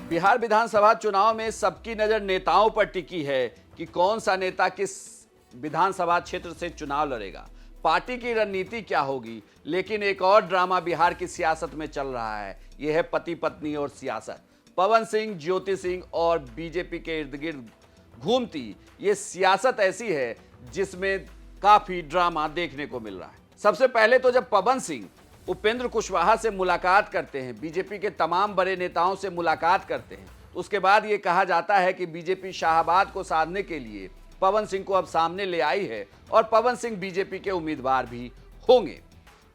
बिहार विधानसभा चुनाव में सबकी नजर नेताओं पर टिकी है कि कौन सा नेता किस विधानसभा क्षेत्र से चुनाव लड़ेगा, पार्टी की रणनीति क्या होगी। लेकिन एक और ड्रामा बिहार की सियासत में चल रहा है, यह है पति पत्नी और सियासत। पवन सिंह, ज्योति सिंह और बीजेपी के इर्द गिर्द घूमती ये सियासत ऐसी है जिसमें काफी ड्रामा देखने को मिल रहा है। सबसे पहले तो जब पवन सिंह उपेंद्र कुशवाहा से मुलाकात करते हैं, बीजेपी के तमाम बड़े नेताओं से मुलाकात करते हैं, उसके बाद ये कहा जाता है कि बीजेपी शाहाबाद को साधने के लिए पवन सिंह को अब सामने ले आई है और पवन सिंह बीजेपी के उम्मीदवार भी होंगे।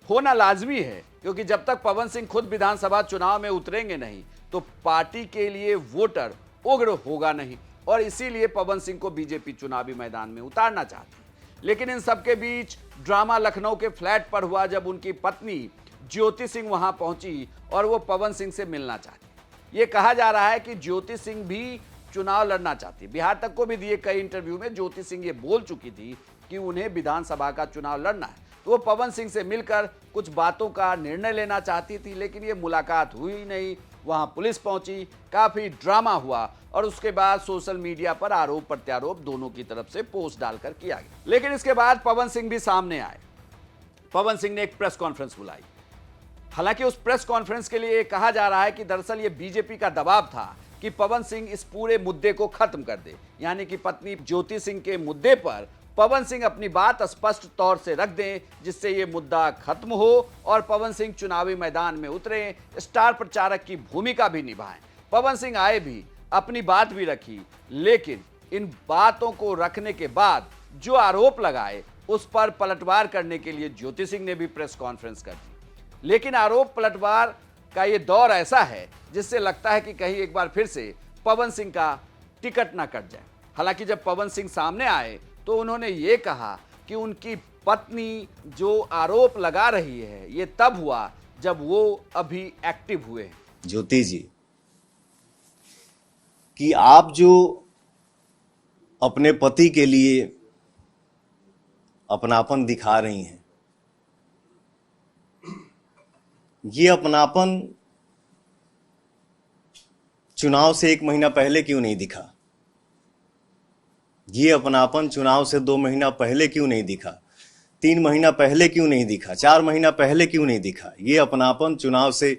होना लाजमी है, क्योंकि जब तक पवन सिंह खुद विधानसभा चुनाव में उतरेंगे नहीं तो पार्टी के लिए वोटर उग्र होगा नहीं, और इसीलिए पवन सिंह को बीजेपी चुनावी मैदान में उतारना चाहती है। लेकिन इन सबके बीच ड्रामा लखनऊ के फ्लैट पर हुआ, जब उनकी पत्नी ज्योति सिंह वहां पहुंची और वो पवन सिंह से मिलना चाहती। ये कहा जा रहा है कि ज्योति सिंह भी चुनाव लड़ना चाहती है। बिहार तक को भी दिए कई इंटरव्यू में ज्योति सिंह ये बोल चुकी थी कि उन्हें विधानसभा का चुनाव लड़ना है, तो वो पवन सिंह से मिलकर कुछ बातों का निर्णय लेना चाहती थी। लेकिन ये मुलाकात हुई नहीं, वहां पुलिस पहुंची, काफी ड्रामा हुआ और उसके बाद सोशल मीडिया पर आरोप प्रत्यारोप दोनों की तरफ से पोस्ट डालकर किया गया। लेकिन इसके बाद पवन सिंह भी सामने आए। पवन सिंह ने एक प्रेस कॉन्फ्रेंस बुलाई। हालांकि उस प्रेस कॉन्फ्रेंस के लिए कहा जा रहा है कि दरअसल ये बीजेपी का दबाव था कि पवन सिंह इस पूरे मुद्दे को खत्म कर दे, यानी कि पत्नी ज्योति सिंह के मुद्दे पर पवन सिंह अपनी बात स्पष्ट तौर से रख दें, जिससे ये मुद्दा खत्म हो और पवन सिंह चुनावी मैदान में उतरे, स्टार प्रचारक की भूमिका भी निभाएं। पवन सिंह आए भी, अपनी बात भी रखी, लेकिन इन बातों को रखने के बाद जो आरोप लगाए उस पर पलटवार करने के लिए ज्योति सिंह ने भी प्रेस कॉन्फ्रेंस कर दी। लेकिन आरोप पलटवार का ये दौर ऐसा है जिससे लगता है कि कहीं एक बार फिर से पवन सिंह का टिकट ना कट जाए। हालांकि जब पवन सिंह सामने आए तो उन्होंने ये कहा कि उनकी पत्नी जो आरोप लगा रही है ये तब हुआ जब वो अभी एक्टिव हुए हैं। ज्योति जी, कि आप जो अपने पति के लिए अपनापन दिखा रही हैं, ये अपनापन चुनाव से 1 महीना पहले क्यों नहीं दिखा? ये अपनापन चुनाव से 2 महीना पहले क्यों नहीं दिखा? 3 महीना पहले क्यों नहीं दिखा? 4 महीना पहले क्यों नहीं दिखा? ये अपनापन चुनाव से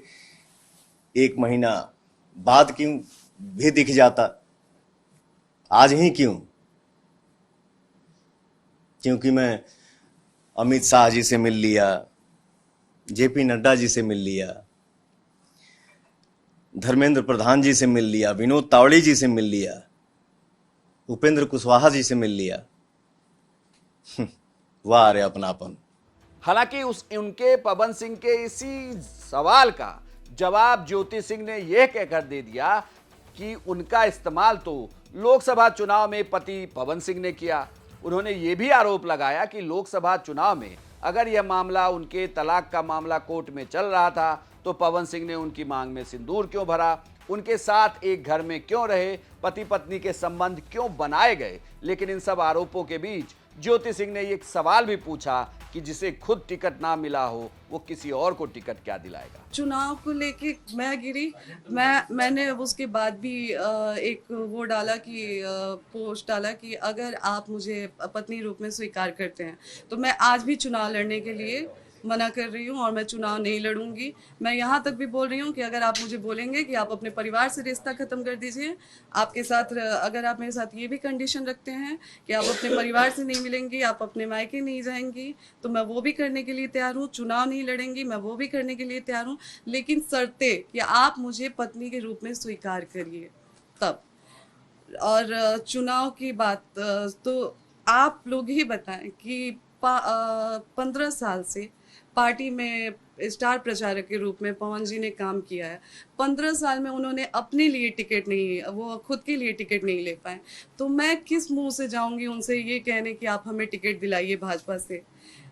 1 महीना बाद क्यों भी दिख जाता? आज ही क्यों? क्योंकि मैं अमित शाह जी से मिल लिया, जेपी नड्डा जी से मिल लिया, धर्मेंद्र प्रधान जी से मिल लिया, विनोद तावड़े जी से मिल लिया, उपेंद्र कुशवाहा जी से मिल लिया। वाह रे अपनापन। हालांकि उनके पवन सिंह के इसी सवाल का जवाब ज्योति सिंह ने यह कहकर दे दिया कि उनका इस्तेमाल तो लोकसभा चुनाव में पति पवन सिंह ने किया। उन्होंने ये भी आरोप लगाया कि लोकसभा चुनाव में अगर यह मामला, उनके तलाक का मामला कोर्ट में चल रहा था तो पवन सिंह ने उनकी मांग में सिंदूर क्यों भरा, उनके साथ एक घर में क्यों रहे, पति पत्नी के संबंध क्यों बनाए गए। लेकिन इन सब आरोपों के बीच ज्योति सिंह ने एक सवाल भी पूछा कि जिसे खुद टिकट ना मिला हो वो किसी और को टिकट क्या दिलाएगा। चुनाव को लेके मैं गिरी, मैंने उसके बाद भी एक वो डाला कि पोस्ट डाला कि अगर आप मुझे पत्नी रूप में स्वीकार करते हैं तो मैं आज भी चुनाव लड़ने के लिए मना कर रही हूँ और मैं चुनाव नहीं लड़ूंगी। मैं यहाँ तक भी बोल रही हूँ कि अगर आप मुझे बोलेंगे कि आप अपने परिवार से रिश्ता ख़त्म कर दीजिए, आपके साथ अगर आप मेरे साथ ये भी कंडीशन रखते हैं कि आप अपने परिवार से नहीं मिलेंगी, आप अपने मायके नहीं जाएंगी, तो मैं वो भी करने के लिए तैयार हूँ। चुनाव नहीं लड़ेंगी, मैं वो भी करने के लिए तैयार हूँ, लेकिन शर्तें कि आप मुझे पत्नी के रूप में स्वीकार करिए तब। और चुनाव की बात तो आप लोग ही बताएं कि 15 साल से पार्टी में स्टार प्रचारक के रूप में पवन जी ने काम किया है। 15 साल में उन्होंने अपने लिए टिकट नहीं, वो खुद के लिए टिकट नहीं ले पाए, तो मैं किस मुंह से जाऊंगी उनसे ये कहने कि आप हमें टिकट दिलाइए भाजपा से।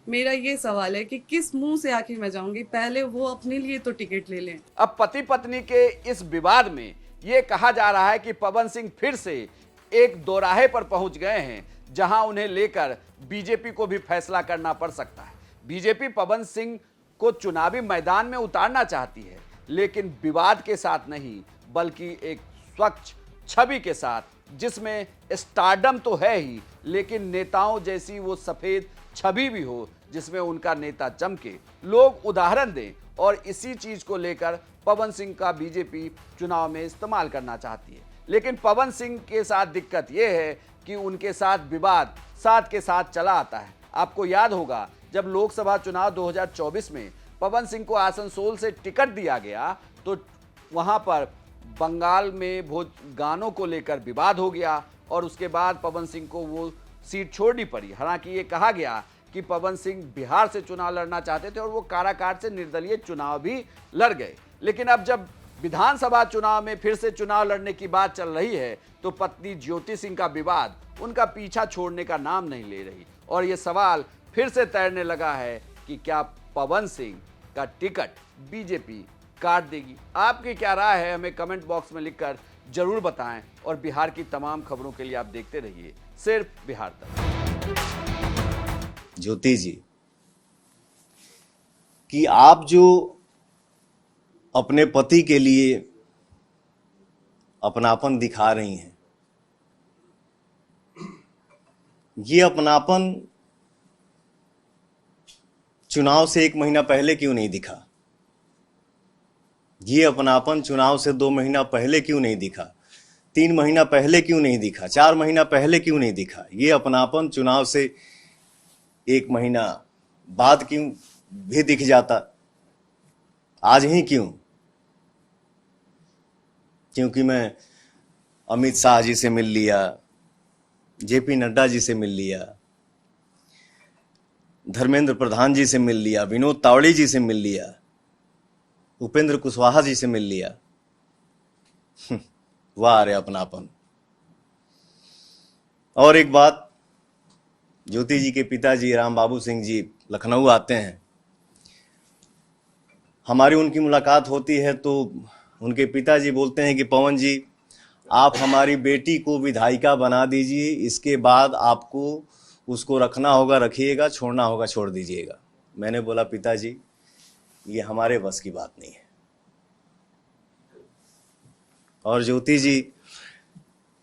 मेरा ये सवाल है कि किस मुंह से आखिर मैं जाऊंगी, पहले वो अपने लिए तो टिकट ले लें। अब पति पत्नी के इस विवाद में ये कहा जा रहा है कि पवन सिंह फिर से एक दोराहे पर पहुंच गए हैं जहां उन्हें लेकर बीजेपी को भी फैसला करना पड़ सकता है। बीजेपी पवन सिंह को चुनावी मैदान में उतारना चाहती है, लेकिन विवाद के साथ नहीं, बल्कि एक स्वच्छ छवि के साथ, जिसमें स्टारडम तो है ही, लेकिन नेताओं जैसी वो सफेद छवि भी हो, जिसमें उनका नेता चमके, लोग उदाहरण दें। और इसी चीज को लेकर पवन सिंह का बीजेपी चुनाव में इस्तेमाल करना चाहती है। लेकिन पवन सिंह के साथ दिक्कत यह है कि उनके साथ विवाद साथ के साथ चला आता है। आपको याद होगा जब लोकसभा चुनाव 2024 में पवन सिंह को आसनसोल से टिकट दिया गया तो वहां पर बंगाल में गानों को लेकर विवाद हो गया और उसके बाद पवन सिंह को वो सीट छोड़नी पड़ी। हालांकि ये कहा गया कि पवन सिंह बिहार से चुनाव लड़ना चाहते थे और वो काराकाट से निर्दलीय चुनाव भी लड़ गए। लेकिन अब जब विधानसभा चुनाव में फिर से चुनाव लड़ने की बात चल रही है तो पत्नी ज्योति सिंह का विवाद उनका पीछा छोड़ने का नाम नहीं ले रही और ये सवाल फिर से तैरने लगा है कि क्या पवन सिंह का टिकट बीजेपी काट देगी। आपकी क्या राय है, हमें कमेंट बॉक्स में लिखकर जरूर बताएं और बिहार की तमाम खबरों के लिए आप देखते रहिए सिर्फ बिहार तक। ज्योति जी, कि आप जो अपने पति के लिए अपनापन दिखा रही हैं, ये अपनापन चुनाव से 1 महीना पहले क्यों नहीं दिखा? ये अपनापन चुनाव से 2 महीना पहले क्यों नहीं दिखा? 3 महीना पहले क्यों नहीं दिखा? 4 महीना पहले क्यों नहीं दिखा? ये अपनापन चुनाव से 1 महीना बाद क्यों भी दिख जाता? आज ही क्यों? क्योंकि मैं अमित शाह जी से मिल लिया, जेपी नड्डा जी से मिल लिया, धर्मेंद्र प्रधान जी से मिल लिया, विनोद तावड़े जी से मिल लिया, उपेंद्र कुशवाहा जी से मिल लिया। वाह रे अपनापन। और एक बात, ज्योति जी के पिताजी राम बाबू सिंह जी लखनऊ आते हैं, हमारी उनकी मुलाकात होती है तो उनके पिताजी बोलते हैं कि पवन जी, आप हमारी बेटी को विधायिका बना दीजिए, इसके बाद आपको उसको रखना होगा रखिएगा, छोड़ना होगा छोड़ दीजिएगा। मैंने बोला पिताजी, ये हमारे बस की बात नहीं है। और ज्योति जी,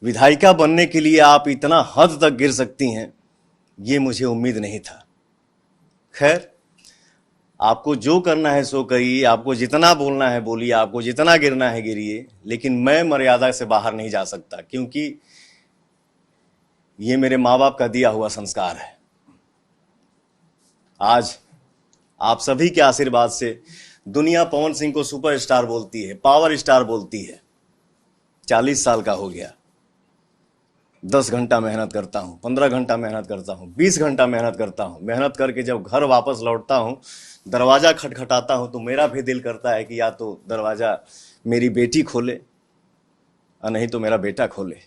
विधायिका बनने के लिए आप इतना हद तक गिर सकती हैं, ये मुझे उम्मीद नहीं था। खैर, आपको जो करना है सो करिए, आपको जितना बोलना है बोलिए, आपको जितना गिरना है गिरिए, लेकिन मैं मर्यादा से बाहर नहीं जा सकता, क्योंकि ये मेरे माँ बाप का दिया हुआ संस्कार है। आज आप सभी के आशीर्वाद से दुनिया पवन सिंह को सुपरस्टार बोलती है, पावर स्टार बोलती है। 40 साल का हो गया, 10 घंटा मेहनत करता हूँ, 15 घंटा मेहनत करता हूँ, 20 घंटा मेहनत करता हूँ। मेहनत करके जब घर वापस लौटता हूँ, दरवाज़ा खटखटाता हूँ तो मेरा भी दिल करता है कि या तो दरवाज़ा मेरी बेटी खोले और नहीं तो मेरा बेटा खोले।